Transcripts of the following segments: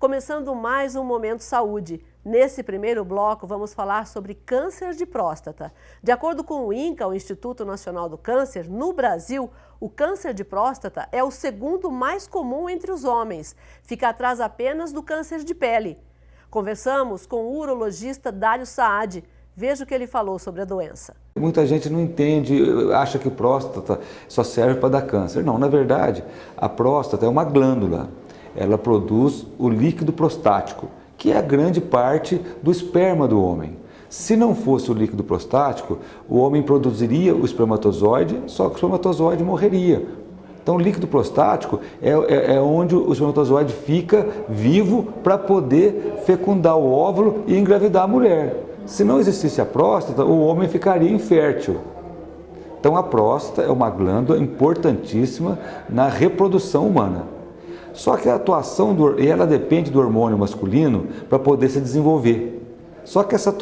Começando mais um Momento Saúde. Nesse primeiro bloco, vamos falar sobre câncer de próstata. De acordo com o INCA, o Instituto Nacional do Câncer, no Brasil, o câncer de próstata é o segundo mais comum entre os homens. Fica atrás apenas do câncer de pele. Conversamos com o urologista Dário Saad. Veja o que ele falou sobre a doença. Muita gente não entende, acha que próstata só serve para dar câncer. Não, na verdade, a próstata é uma glândula. Ela produz o líquido prostático, que é a grande parte do esperma do homem. Se não fosse o líquido prostático, o homem produziria o espermatozoide, só que o espermatozoide morreria. Então, o líquido prostático é onde o espermatozoide fica vivo para poder fecundar o óvulo e engravidar a mulher. Se não existisse a próstata, o homem ficaria infértil. Então, a próstata é uma glândula importantíssima na reprodução humana. Só que a atuação, ela depende do hormônio masculino para poder se desenvolver. Só que essa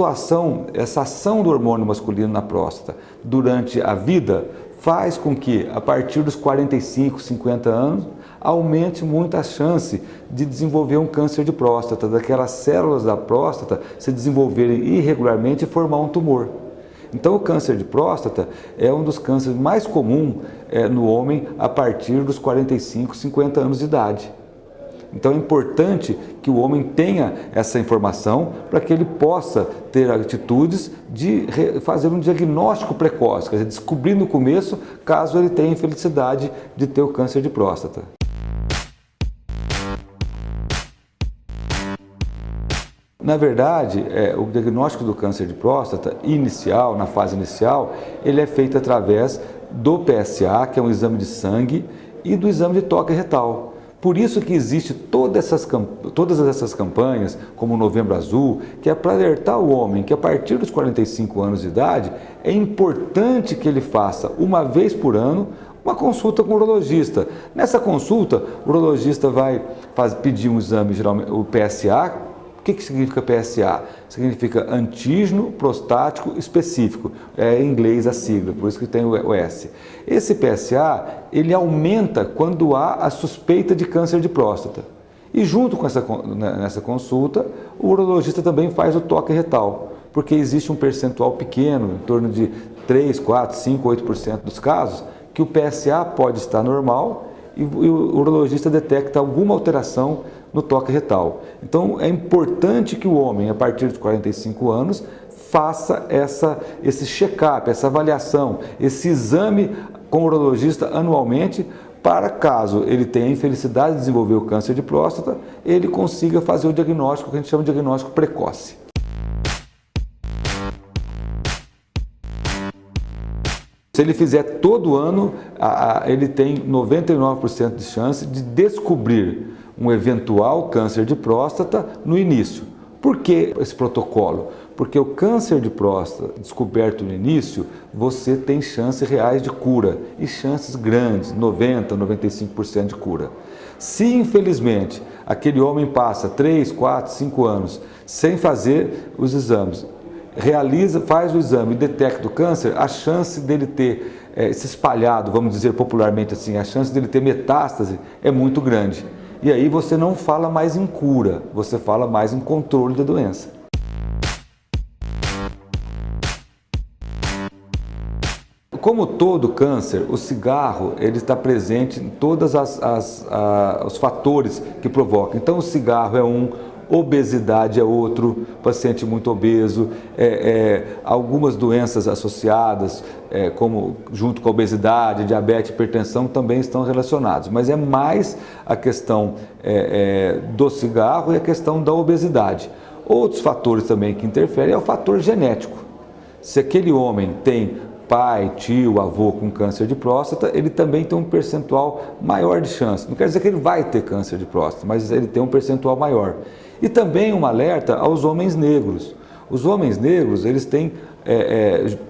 ação do hormônio masculino na próstata durante a vida faz com que, a partir dos 45, 50 anos, aumente muito a chance de desenvolver um câncer de próstata, daquelas células da próstata se desenvolverem irregularmente e formar um tumor. Então, o câncer de próstata é um dos cânceres mais comuns no homem a partir dos 45, 50 anos de idade. Então, é importante que o homem tenha essa informação para que ele possa ter atitudes de fazer um diagnóstico precoce, quer dizer, descobrir no começo, caso ele tenha infelicidade de ter o câncer de próstata. Na verdade, o diagnóstico do câncer de próstata inicial, na fase inicial, ele é feito através do PSA, que é um exame de sangue, e do exame de toque retal. Por isso que existe todas essas campanhas, como o Novembro Azul, que é para alertar o homem que a partir dos 45 anos de idade é importante que ele faça uma vez por ano uma consulta com o urologista. Nessa consulta, o urologista vai pedir um exame, geralmente o PSA. O que significa PSA? Significa antígeno prostático específico, é em inglês a sigla, por isso que tem o S. Esse PSA, ele aumenta quando há a suspeita de câncer de próstata. E junto com nessa consulta, o urologista também faz o toque retal, porque existe um percentual pequeno, em torno de 3, 4, 5, 8% dos casos, que o PSA pode estar normal e o urologista detecta alguma alteração no toque retal. Então, é importante que o homem, a partir dos 45 anos, faça esse check-up, essa avaliação, esse exame com o urologista anualmente, para caso ele tenha a infelicidade de desenvolver o câncer de próstata, ele consiga fazer o diagnóstico, que a gente chama de diagnóstico precoce. Se ele fizer todo ano, ele tem 99% de chance de descobrir um eventual câncer de próstata no início. Por que esse protocolo? Porque o câncer de próstata descoberto no início, você tem chances reais de cura e chances grandes, 90%, 95% de cura. Se infelizmente aquele homem passa 3, 4, 5 anos sem fazer os exames, faz o exame e detecta o câncer, a chance dele ter se espalhado, vamos dizer popularmente assim, a chance dele ter metástase é muito grande. E aí você não fala mais em cura, você fala mais em controle da doença. Como todo câncer, o cigarro ele está presente em todos os fatores que provocam. Então o cigarro é um, obesidade é outro, paciente muito obeso, algumas doenças associadas, como junto com a obesidade, diabetes, hipertensão, também estão relacionados. Mas é mais a questão do cigarro e a questão da obesidade. Outros fatores também que interferem é o fator genético. Se aquele homem tem pai, tio, avô com câncer de próstata, ele também tem um percentual maior de chance. Não quer dizer que ele vai ter câncer de próstata, mas ele tem um percentual maior. E também um alerta aos homens negros. Os homens negros, eles têm,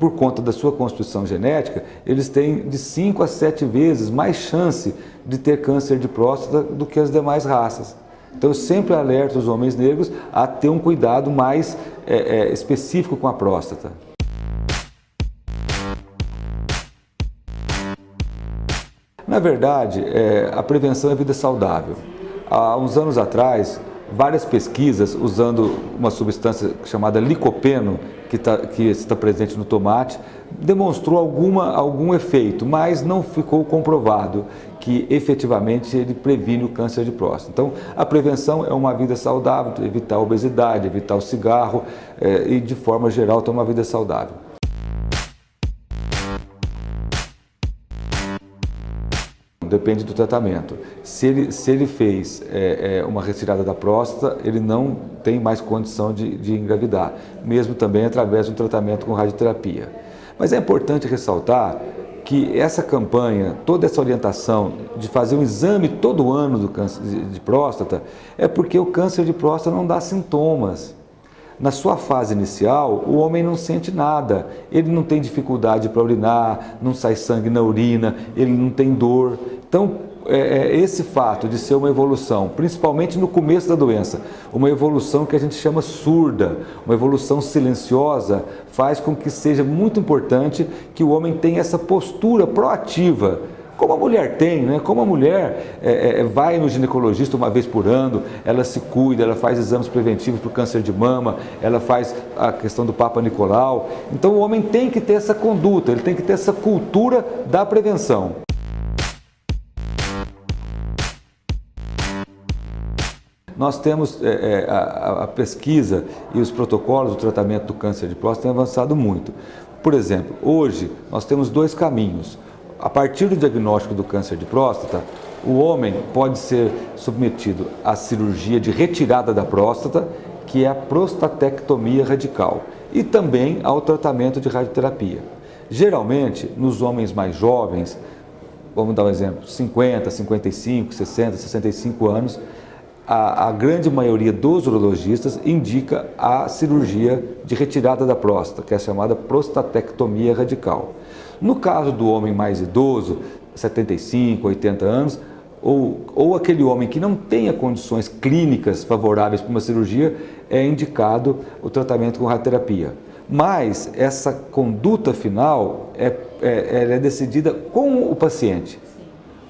por conta da sua constituição genética, eles têm de 5 a 7 vezes mais chance de ter câncer de próstata do que as demais raças. Então eu sempre alerto os homens negros a ter um cuidado mais específico com a próstata. Na verdade, a prevenção é vida saudável. Há uns anos atrás, várias pesquisas usando uma substância chamada licopeno, que está presente no tomate, demonstrou algum efeito, mas não ficou comprovado que efetivamente ele previne o câncer de próstata. Então, a prevenção é uma vida saudável, evitar a obesidade, evitar o cigarro e, de forma geral, ter uma vida saudável. Depende do tratamento. Se ele fez uma retirada da próstata, ele não tem mais condição de engravidar, mesmo também através do tratamento com radioterapia. Mas é importante ressaltar que essa campanha, toda essa orientação de fazer um exame todo ano do câncer de próstata, é porque o câncer de próstata não dá sintomas. Na sua fase inicial, o homem não sente nada, ele não tem dificuldade para urinar, não sai sangue na urina, ele não tem dor. Então, esse fato de ser uma evolução, principalmente no começo da doença, uma evolução que a gente chama surda, uma evolução silenciosa, faz com que seja muito importante que o homem tenha essa postura proativa, como a mulher tem, né? Como a mulher vai no ginecologista uma vez por ano, ela se cuida, ela faz exames preventivos para o câncer de mama, ela faz a questão do Papa Nicolau. Então o homem tem que ter essa conduta, ele tem que ter essa cultura da prevenção. Nós temos a pesquisa e os protocolos do tratamento do câncer de próstata têm avançado muito. Por exemplo, hoje nós temos dois caminhos. A partir do diagnóstico do câncer de próstata, o homem pode ser submetido à cirurgia de retirada da próstata, que é a prostatectomia radical, e também ao tratamento de radioterapia. Geralmente, nos homens mais jovens, vamos dar um exemplo, 50, 55, 60, 65 anos, a grande maioria dos urologistas indica a cirurgia de retirada da próstata, que é a chamada prostatectomia radical. No caso do homem mais idoso, 75, 80 anos, ou aquele homem que não tenha condições clínicas favoráveis para uma cirurgia, é indicado o tratamento com radioterapia. Mas essa conduta final é decidida com o paciente.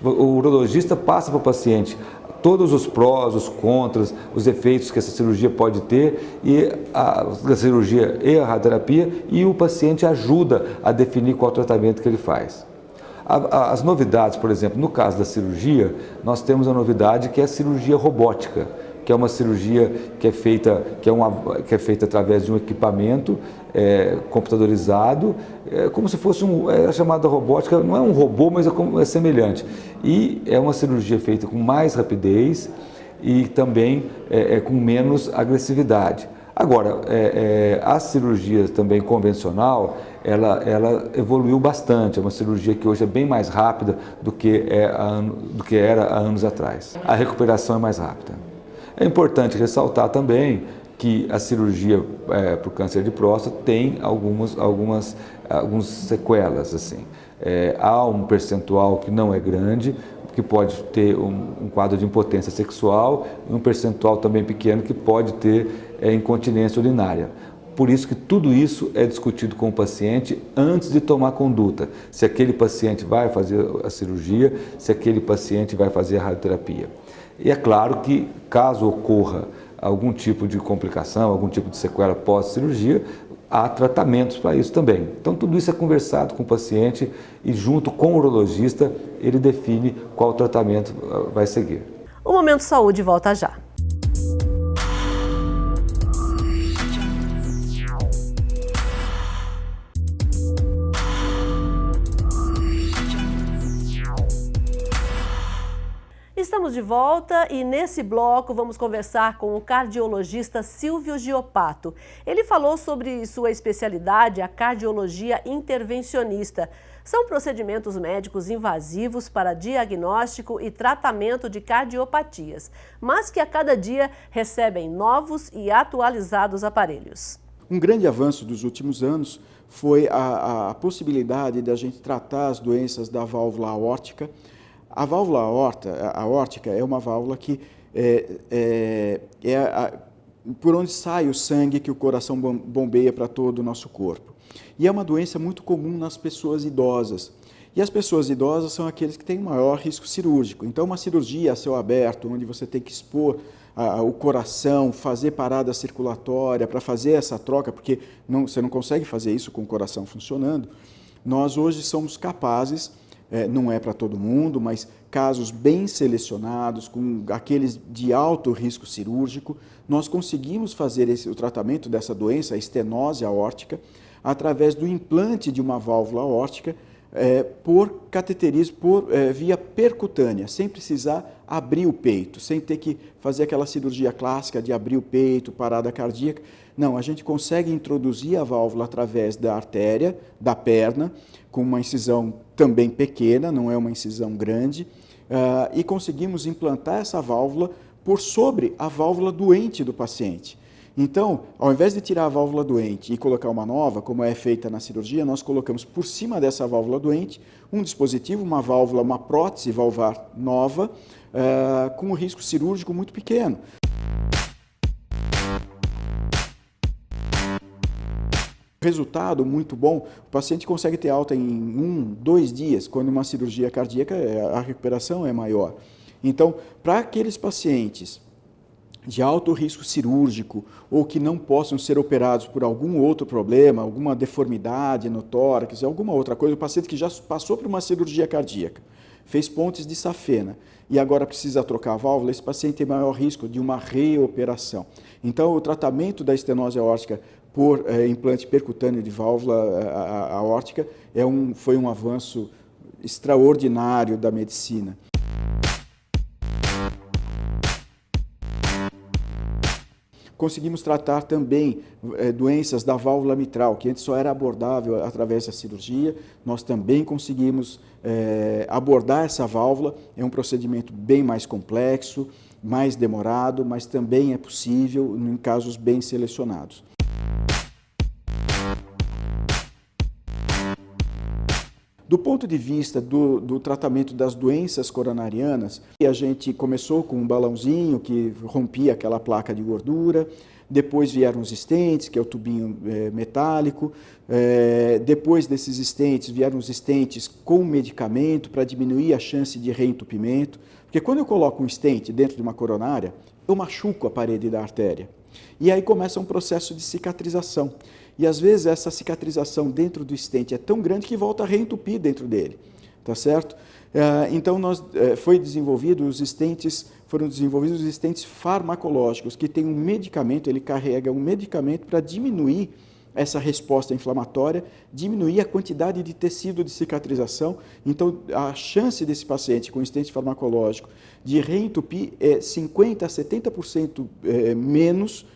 O urologista passa para o paciente todos os prós, os contras, os efeitos que essa cirurgia pode ter, e a cirurgia e a radioterapia, e o paciente ajuda a definir qual tratamento que ele faz. As novidades, por exemplo, no caso da cirurgia, nós temos a novidade que é a cirurgia robótica, que é uma cirurgia que é feita através de um equipamento computadorizado, como se fosse a chamada robótica, não é um robô, mas é semelhante. E é uma cirurgia feita com mais rapidez e também com menos agressividade. Agora, a cirurgia também convencional, ela evoluiu bastante, é uma cirurgia que hoje é bem mais rápida do que era há anos atrás. A recuperação é mais rápida. É importante ressaltar também que a cirurgia para o câncer de próstata tem algumas sequelas. Assim. Há um percentual que não é grande, que pode ter um quadro de impotência sexual, e um percentual também pequeno que pode ter incontinência urinária. Por isso que tudo isso é discutido com o paciente antes de tomar conduta. Se aquele paciente vai fazer a cirurgia, se aquele paciente vai fazer a radioterapia. E é claro que, caso ocorra algum tipo de complicação, algum tipo de sequela pós-cirurgia, há tratamentos para isso também. Então, tudo isso é conversado com o paciente e, junto com o urologista, ele define qual tratamento vai seguir. O Momento Saúde volta já. Estamos de volta e nesse bloco vamos conversar com o cardiologista Silvio Giopato. Ele falou sobre sua especialidade, a cardiologia intervencionista. São procedimentos médicos invasivos para diagnóstico e tratamento de cardiopatias, mas que a cada dia recebem novos e atualizados aparelhos. Um grande avanço dos últimos anos foi a possibilidade de a gente tratar as doenças da válvula aórtica. A válvula aórtica é uma válvula que por onde sai o sangue que o coração bombeia para todo o nosso corpo. E é uma doença muito comum nas pessoas idosas. E as pessoas idosas são aqueles que têm maior risco cirúrgico. Então, uma cirurgia a céu aberto, onde você tem que expor o coração, fazer parada circulatória, para fazer essa troca, porque você não consegue fazer isso com o coração funcionando, nós hoje somos capazes, não é para todo mundo, mas casos bem selecionados, com aqueles de alto risco cirúrgico, nós conseguimos fazer o tratamento dessa doença, a estenose aórtica, através do implante de uma válvula aórtica por cateterismo, via percutânea, sem precisar abrir o peito, sem ter que fazer aquela cirurgia clássica de abrir o peito, parada cardíaca. Não, a gente consegue introduzir a válvula através da artéria, da perna, com uma incisão também pequena, não é uma incisão grande, e conseguimos implantar essa válvula por sobre a válvula doente do paciente. Então, ao invés de tirar a válvula doente e colocar uma nova, como é feita na cirurgia, nós colocamos por cima dessa válvula doente um dispositivo, uma válvula, uma prótese valvar nova, com um risco cirúrgico muito pequeno. Resultado muito bom, o paciente consegue ter alta em 1, 2 dias, quando uma cirurgia cardíaca a recuperação é maior. Então, para aqueles pacientes de alto risco cirúrgico ou que não possam ser operados por algum outro problema, alguma deformidade no tórax, alguma outra coisa, o paciente que já passou por uma cirurgia cardíaca, fez pontes de safena e agora precisa trocar a válvula, esse paciente tem maior risco de uma reoperação. Então, o tratamento da estenose aórtica por implante percutâneo de válvula aórtica foi um avanço extraordinário da medicina. Conseguimos tratar também doenças da válvula mitral, que antes só era abordável através da cirurgia. Nós também conseguimos abordar essa válvula. É um procedimento bem mais complexo, mais demorado, mas também é possível em casos bem selecionados. Do ponto de vista do tratamento das doenças coronarianas, a gente começou com um balãozinho que rompia aquela placa de gordura, depois vieram os stents, que é o tubinho metálico, depois desses stents vieram os stents com medicamento para diminuir a chance de reentupimento, porque quando eu coloco um stent dentro de uma coronária, eu machuco a parede da artéria. E aí começa um processo de cicatrização. E às vezes essa cicatrização dentro do stent é tão grande que volta a reentupir dentro dele, tá certo? Então foram desenvolvidos os stents farmacológicos, que tem um medicamento, ele carrega um medicamento para diminuir essa resposta inflamatória, diminuir a quantidade de tecido de cicatrização. Então, a chance desse paciente com stent farmacológico de reentupir é 50% a 70%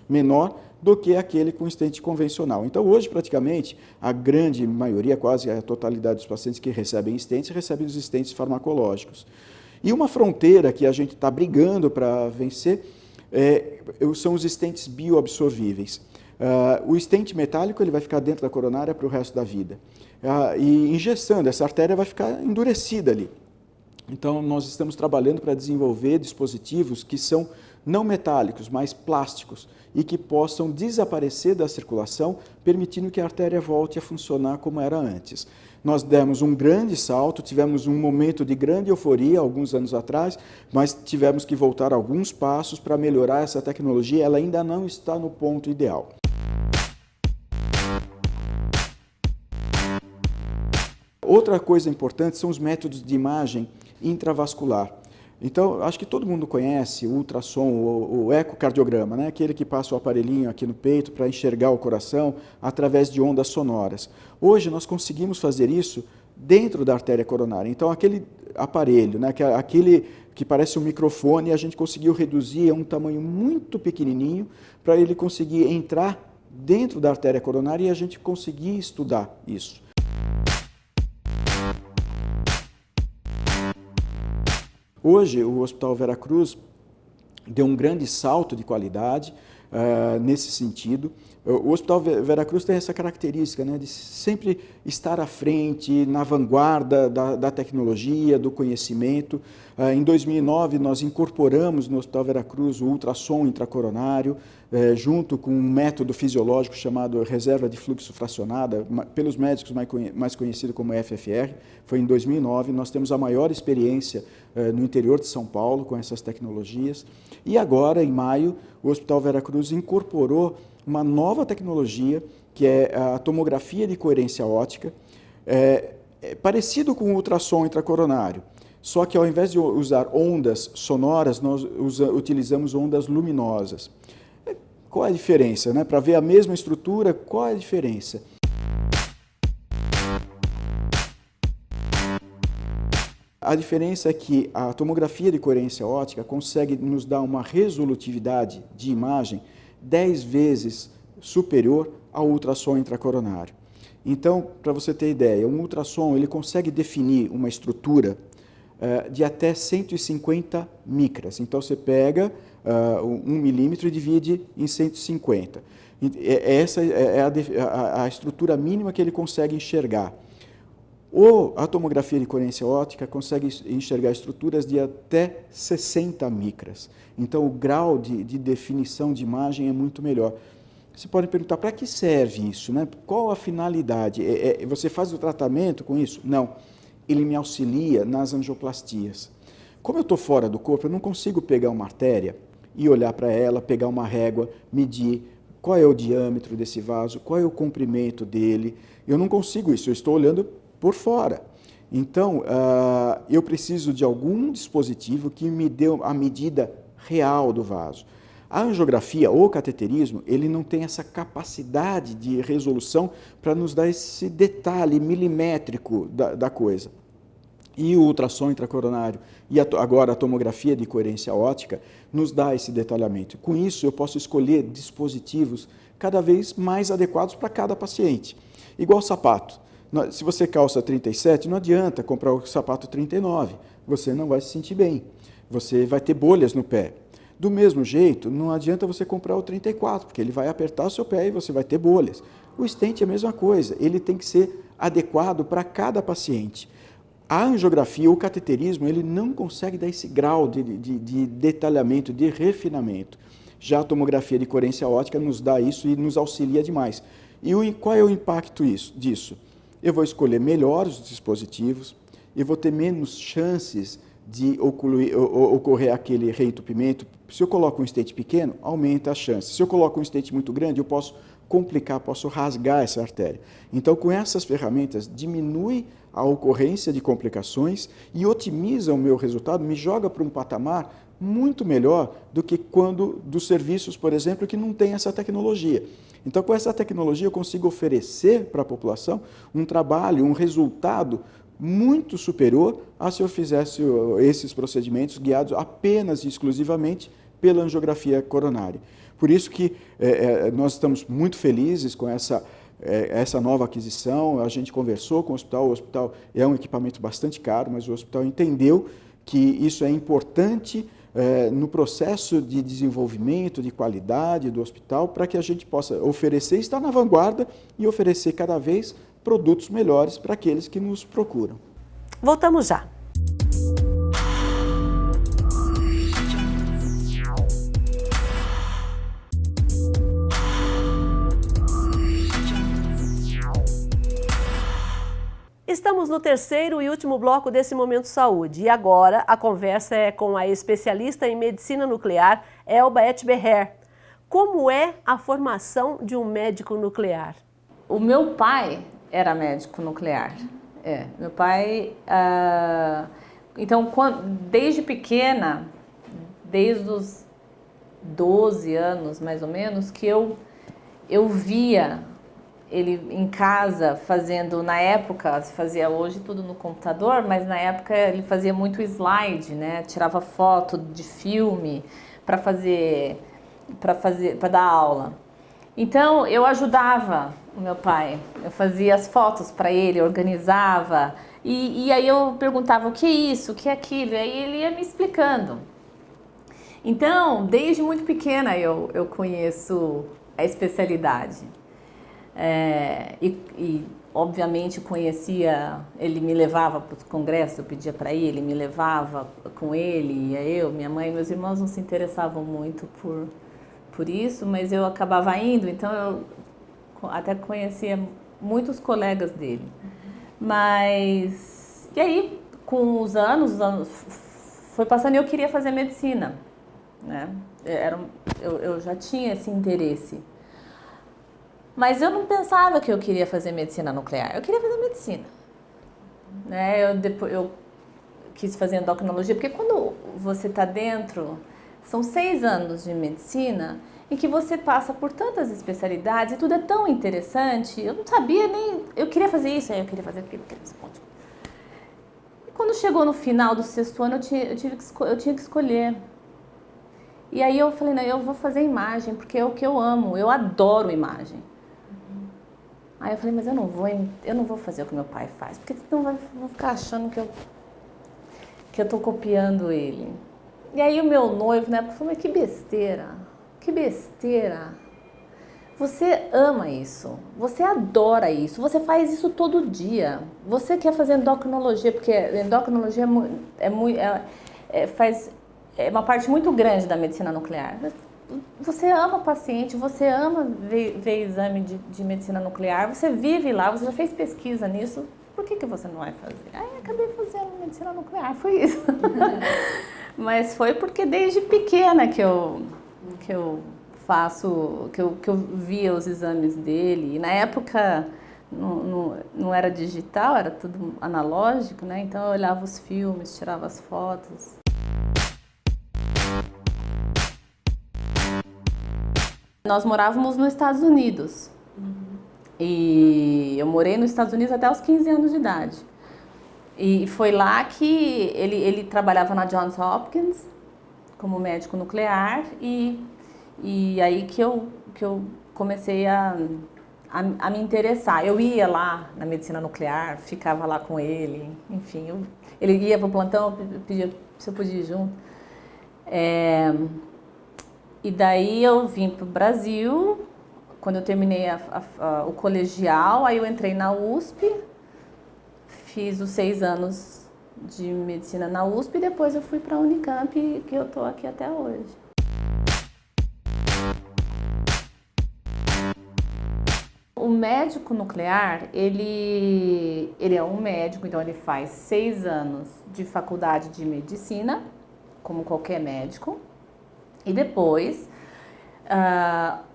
menor do que aquele com stent convencional. Então, hoje, praticamente, a grande maioria, quase a totalidade dos pacientes que recebem stents, recebem os stents farmacológicos. E uma fronteira que a gente está brigando para vencer são os stents bioabsorvíveis. O stent metálico ele vai ficar dentro da coronária para o resto da vida. E engessando, essa artéria vai ficar endurecida ali. Então, nós estamos trabalhando para desenvolver dispositivos que são não metálicos, mas plásticos, e que possam desaparecer da circulação, permitindo que a artéria volte a funcionar como era antes. Nós demos um grande salto, tivemos um momento de grande euforia alguns anos atrás, mas tivemos que voltar alguns passos para melhorar essa tecnologia, ela ainda não está no ponto ideal. Outra coisa importante são os métodos de imagem intravascular. Então, acho que todo mundo conhece o ultrassom, o ecocardiograma, né? Aquele que passa o aparelhinho aqui no peito para enxergar o coração através de ondas sonoras. Hoje nós conseguimos fazer isso dentro da artéria coronária. Então, aquele aparelho, né? Aquele que parece um microfone, a gente conseguiu reduzir a um tamanho muito pequenininho para ele conseguir entrar dentro da artéria coronária e a gente conseguir estudar isso. Hoje, o Hospital Vera Cruz deu um grande salto de qualidade nesse sentido. O Hospital Vera Cruz tem essa característica, né, de sempre estar à frente, na vanguarda da tecnologia, do conhecimento. Em 2009, nós incorporamos no Hospital Vera Cruz o ultrassom intracoronário. junto com um método fisiológico chamado reserva de fluxo fracionada, pelos médicos mais conhecido como FFR, foi em 2009. Nós temos a maior experiência no interior de São Paulo com essas tecnologias. E agora, em maio, o Hospital Veracruz incorporou uma nova tecnologia, que é a tomografia de coerência óptica, parecido com o ultrassom intracoronário. Só que ao invés de usar ondas sonoras, nós utilizamos ondas luminosas. Qual é a diferença, né? Para ver a mesma estrutura, qual é a diferença? A diferença é que a tomografia de coerência óptica consegue nos dar uma resolutividade de imagem 10 vezes superior ao ultrassom intracoronário. Então, para você ter ideia, um ultrassom ele consegue definir uma estrutura de até 150 micras. Então, você pega 1 milímetro e divide em 150. Essa é a estrutura mínima que ele consegue enxergar. A tomografia de coerência óptica consegue enxergar estruturas de até 60 micras. Então, o grau de definição de imagem é muito melhor. Você pode perguntar, para que serve isso, né? Qual a finalidade? Você faz o tratamento com isso? Não. Ele me auxilia nas angioplastias. Como eu estou fora do corpo, eu não consigo pegar uma artéria e olhar para ela, pegar uma régua, medir qual é o diâmetro desse vaso, qual é o comprimento dele. Eu não consigo isso, eu estou olhando por fora. Então, eu preciso de algum dispositivo que me dê a medida real do vaso. A angiografia ou cateterismo, ele não tem essa capacidade de resolução para nos dar esse detalhe milimétrico da coisa. E o ultrassom intracoronário e agora a tomografia de coerência óptica nos dá esse detalhamento. Com isso, eu posso escolher dispositivos cada vez mais adequados para cada paciente. Igual sapato. Se você calça 37, não adianta comprar o sapato 39. Você não vai se sentir bem. Você vai ter bolhas no pé. Do mesmo jeito, não adianta você comprar o 34, porque ele vai apertar o seu pé e você vai ter bolhas. O stent é a mesma coisa, ele tem que ser adequado para cada paciente. A angiografia, o cateterismo, ele não consegue dar esse grau de detalhamento, de refinamento. Já a tomografia de coerência óptica nos dá isso e nos auxilia demais. E qual é o impacto disso? Eu vou escolher melhor os dispositivos, eu vou ter menos chances de ocorrer aquele reentupimento. Se eu coloco um stent pequeno, aumenta a chance. Se eu coloco um stent muito grande, eu posso complicar, posso rasgar essa artéria. Então, com essas ferramentas, diminui a ocorrência de complicações e otimiza o meu resultado, me joga para um patamar muito melhor do que dos serviços, por exemplo, que não tem essa tecnologia. Então, com essa tecnologia, eu consigo oferecer para a população um trabalho, um resultado muito superior a se eu fizesse esses procedimentos guiados apenas e exclusivamente pela angiografia coronária. Por isso que nós estamos muito felizes com essa nova aquisição. A gente conversou com o hospital é um equipamento bastante caro, mas o hospital entendeu que isso é importante no processo de desenvolvimento, de qualidade do hospital, para que a gente possa oferecer, estar na vanguarda e oferecer cada vez produtos melhores para aqueles que nos procuram. Voltamos já. Estamos no terceiro e último bloco desse Momento Saúde e agora a conversa é com a especialista em medicina nuclear, Elba Etbeher. Como é a formação de um médico nuclear? O meu pai era médico nuclear. Meu pai, então, desde pequena, desde os 12 anos, mais ou menos, que eu via ele em casa fazendo, na época, se fazia hoje tudo no computador, mas na época ele fazia muito slide, né? Tirava foto de filme para dar aula. Então, eu ajudava o meu pai, eu fazia as fotos para ele, organizava, e aí eu perguntava o que é isso, o que é aquilo, e aí ele ia me explicando. Então, desde muito pequena eu conheço a especialidade. Obviamente conhecia, ele me levava para os congressos, eu pedia para ir, ele me levava com ele, ia eu, minha mãe e meus irmãos não se interessavam muito por por isso, mas eu acabava indo, então eu até conhecia muitos colegas dele. Mas, e aí, com os anos foi passando e eu queria fazer medicina, né? Eu já tinha esse interesse. Mas eu não pensava que eu queria fazer medicina nuclear, eu queria fazer medicina. Né? Eu quis fazer endocrinologia, porque quando você está dentro, são 6 anos de medicina, em que você passa por tantas especialidades e tudo é tão interessante, eu não sabia nem... Eu queria fazer isso, aí eu queria fazer aquilo, E quando chegou no final do 6º ano, eu tinha que escolher. E aí eu falei, não, eu vou fazer imagem, porque é o que eu amo, eu adoro imagem. Aí eu falei, mas eu não vou fazer o que meu pai faz, porque senão vão ficar achando que eu tô copiando ele. E aí o meu noivo, né, falou, mas que besteira. Você ama isso, você adora isso, você faz isso todo dia. Você quer fazer endocrinologia, porque endocrinologia é uma parte muito grande da medicina nuclear. Você ama paciente, você ama ver exame de medicina nuclear, você vive lá, você já fez pesquisa nisso, por que você não vai fazer? Aí acabei fazendo medicina nuclear, foi isso. Mas foi porque desde pequena que eu via os exames dele. E na época não era digital, era tudo analógico, né? Então eu olhava os filmes, tirava as fotos. Nós morávamos nos Estados Unidos. E eu morei nos Estados Unidos até os 15 anos de idade. E foi lá que ele trabalhava na Johns Hopkins como médico nuclear e aí que eu comecei a me interessar. Eu ia lá na medicina nuclear, ficava lá com ele, enfim, ele ia para o plantão, pedia se eu podia ir junto. E daí eu vim para o Brasil, quando eu terminei o colegial, aí eu entrei na USP, fiz os 6 anos de medicina na USP e depois eu fui para a Unicamp, que eu estou aqui até hoje. O médico nuclear, ele é um médico, então ele faz 6 anos de faculdade de medicina, como qualquer médico, e depois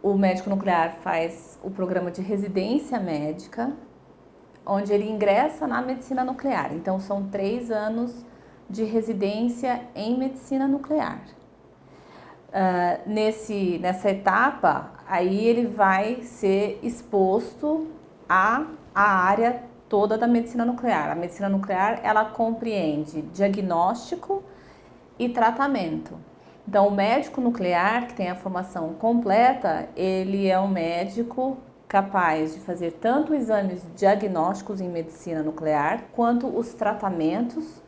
o médico nuclear faz o programa de residência médica, onde ele ingressa na medicina nuclear. Então, são 3 anos de residência em medicina nuclear. Nessa etapa, aí ele vai ser exposto à área toda da medicina nuclear. A medicina nuclear, ela compreende diagnóstico e tratamento. Então, o médico nuclear, que tem a formação completa, ele é um médico capaz de fazer tanto exames diagnósticos em medicina nuclear, quanto os tratamentos,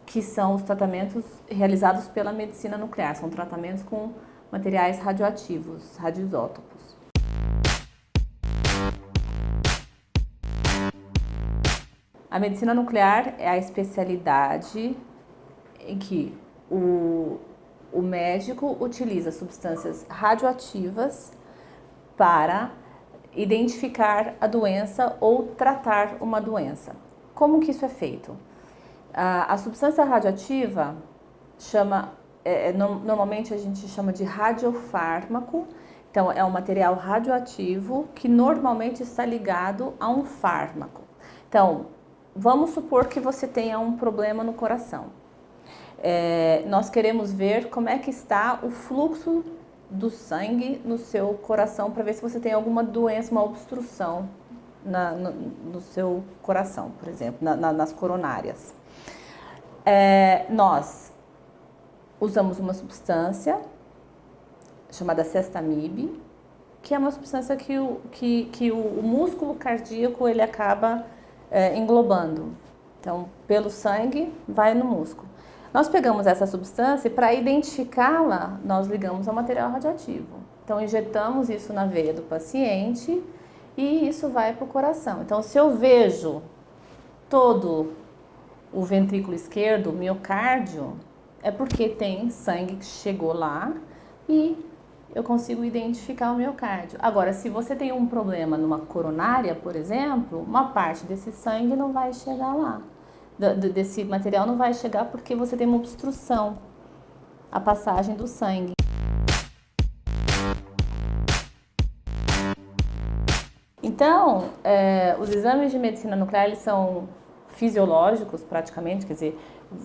que são os tratamentos realizados pela medicina nuclear. São tratamentos com materiais radioativos, radioisótopos. A medicina nuclear é a especialidade em que o médico utiliza substâncias radioativas para identificar a doença ou tratar uma doença. Como que isso é feito? A substância radioativa normalmente a gente chama de radiofármaco. Então, é um material radioativo que normalmente está ligado a um fármaco. Então, vamos supor que você tenha um problema no coração. Nós queremos ver como é que está o fluxo do sangue no seu coração para ver se você tem alguma doença, uma obstrução no seu coração, por exemplo, nas coronárias. Nós usamos uma substância chamada Cestamib, que é uma substância que o músculo cardíaco ele acaba englobando. Então, pelo sangue, vai no músculo. Nós pegamos essa substância e para identificá-la, nós ligamos ao material radioativo. Então, injetamos isso na veia do paciente e isso vai para o coração. Então, se eu vejo todo o ventrículo esquerdo, o miocárdio, é porque tem sangue que chegou lá e eu consigo identificar o miocárdio. Agora, se você tem um problema numa coronária, por exemplo, uma parte desse sangue não vai chegar lá. Desse material não vai chegar porque você tem uma obstrução à passagem do sangue. Então, os exames de medicina nuclear, eles são fisiológicos praticamente, quer dizer,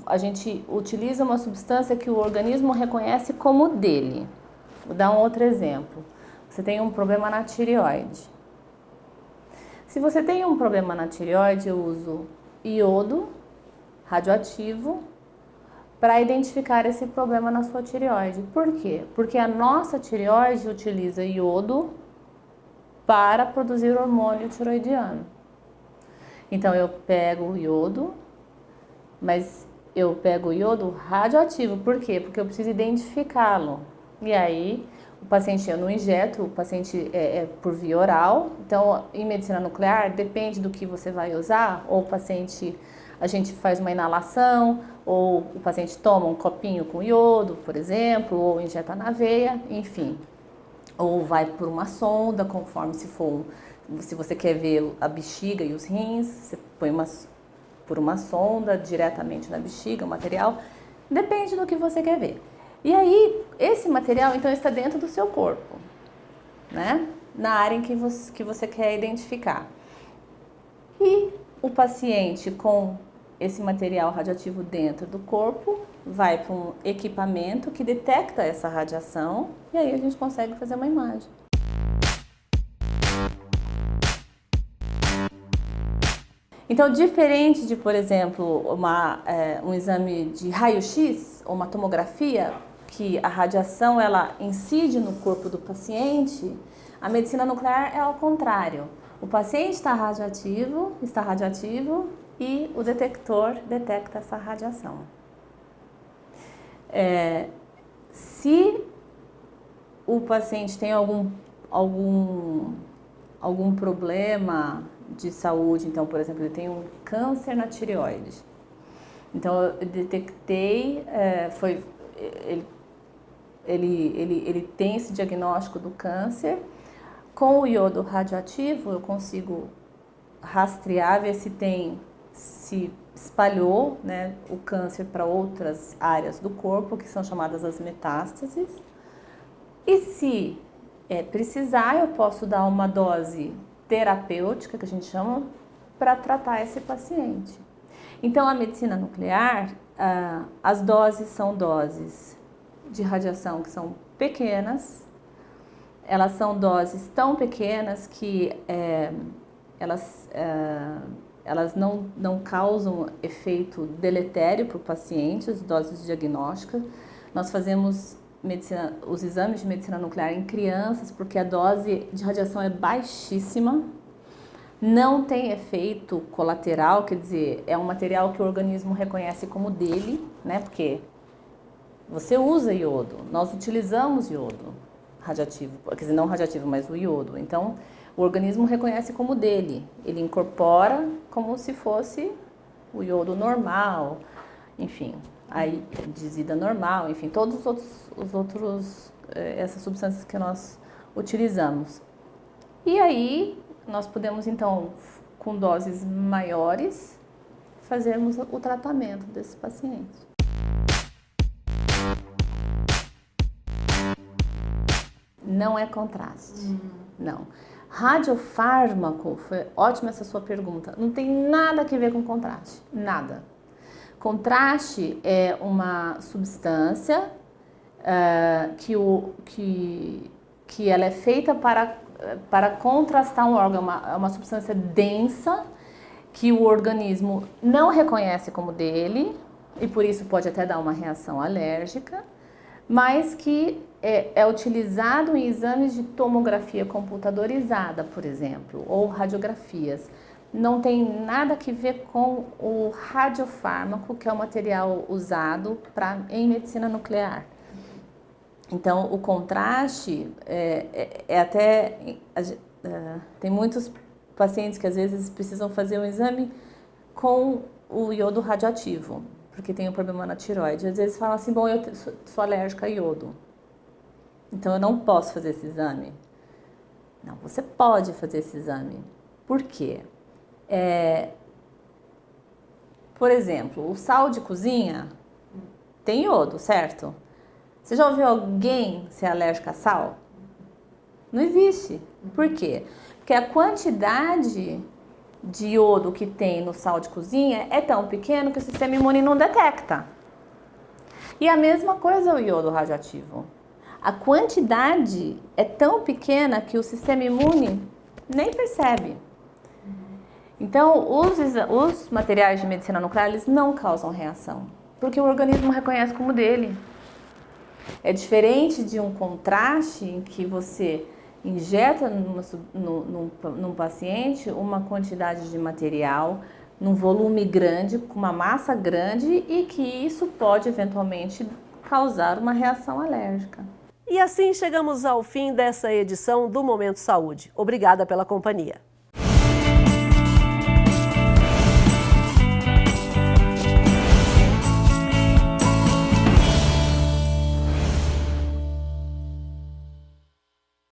a gente utiliza uma substância que o organismo reconhece como dele. Vou dar um outro exemplo. Você tem um problema na tireoide. Se você tem um problema na tireoide, eu uso iodo radioativo para identificar esse problema na sua tireoide. Por quê? Porque a nossa tireoide utiliza iodo para produzir hormônio tiroidiano. Então eu pego o iodo, mas eu pego o iodo radioativo. Por quê? Porque eu preciso identificá-lo. E aí, o paciente, eu não injeto, o paciente é por via oral. Então, em medicina nuclear, depende do que você vai usar. Ou o paciente, a gente faz uma inalação, ou o paciente toma um copinho com iodo, por exemplo, ou injeta na veia, enfim. Ou vai por uma sonda, conforme se você quer ver a bexiga e os rins, você põe por uma sonda diretamente na bexiga, o material. Depende do que você quer ver. E aí, esse material, então, está dentro do seu corpo, né? Na área em que você quer identificar. E o paciente com esse material radioativo dentro do corpo vai para um equipamento que detecta essa radiação e aí a gente consegue fazer uma imagem. Então, diferente de, por exemplo, um exame de raio-x ou uma tomografia, que a radiação ela incide no corpo do paciente, a medicina nuclear é ao contrário. O paciente está radioativo e o detector detecta essa radiação. Se o paciente tem algum problema de saúde, então, por exemplo, ele tem um câncer na tireoide. Então, eu detectei, ele tem esse diagnóstico do câncer. Com o iodo radioativo, eu consigo rastrear, ver se espalhou, né, o câncer para outras áreas do corpo, que são chamadas as metástases. E se precisar, eu posso dar uma dose terapêutica, que a gente chama, para tratar esse paciente. Então, a medicina nuclear, as doses são doses de radiação que são pequenas, elas são doses tão pequenas que elas não causam efeito deletério para o paciente, as doses diagnósticas. Nós fazemos os exames de medicina nuclear em crianças porque a dose de radiação é baixíssima, não tem efeito colateral, quer dizer, é um material que o organismo reconhece como dele, né? Porque você usa iodo, nós utilizamos iodo radioativo, quer dizer, não radioativo, mas o iodo. Então, o organismo reconhece como dele, ele incorpora como se fosse o iodo normal, enfim, aí dizida normal, enfim, todos os outros essas substâncias que nós utilizamos. E aí, nós podemos, então, com doses maiores, fazermos o tratamento desse paciente. Não é contraste, não. Radiofármaco, foi ótima essa sua pergunta, não tem nada a ver com contraste, nada. Contraste é uma substância que ela é feita para contrastar um órgão, é uma substância densa que o organismo não reconhece como dele e por isso pode até dar uma reação alérgica, mas que é utilizado em exames de tomografia computadorizada, por exemplo, ou radiografias. Não tem nada a ver com o radiofármaco, que é o material usado em medicina nuclear. Então, o contraste tem muitos pacientes que às vezes precisam fazer um exame com o iodo radioativo, porque tem um problema na tireoide. Às vezes falam assim, bom, eu sou alérgica a iodo. então eu não posso fazer esse exame. Não, você pode fazer esse exame. Por quê? Por exemplo, o sal de cozinha tem iodo, certo? Você já ouviu alguém ser alérgico a sal? Não existe. Por quê? Porque a quantidade de iodo que tem no sal de cozinha é tão pequeno que o sistema imune não detecta. E a mesma coisa é o iodo radioativo. A quantidade é tão pequena que o sistema imune nem percebe. Então, os materiais de medicina nuclear, eles não causam reação, porque o organismo reconhece como dele. É diferente de um contraste em que você injeta num paciente uma quantidade de material, num volume grande, com uma massa grande, e que isso pode eventualmente causar uma reação alérgica. E assim chegamos ao fim dessa edição do Momento Saúde. Obrigada pela companhia.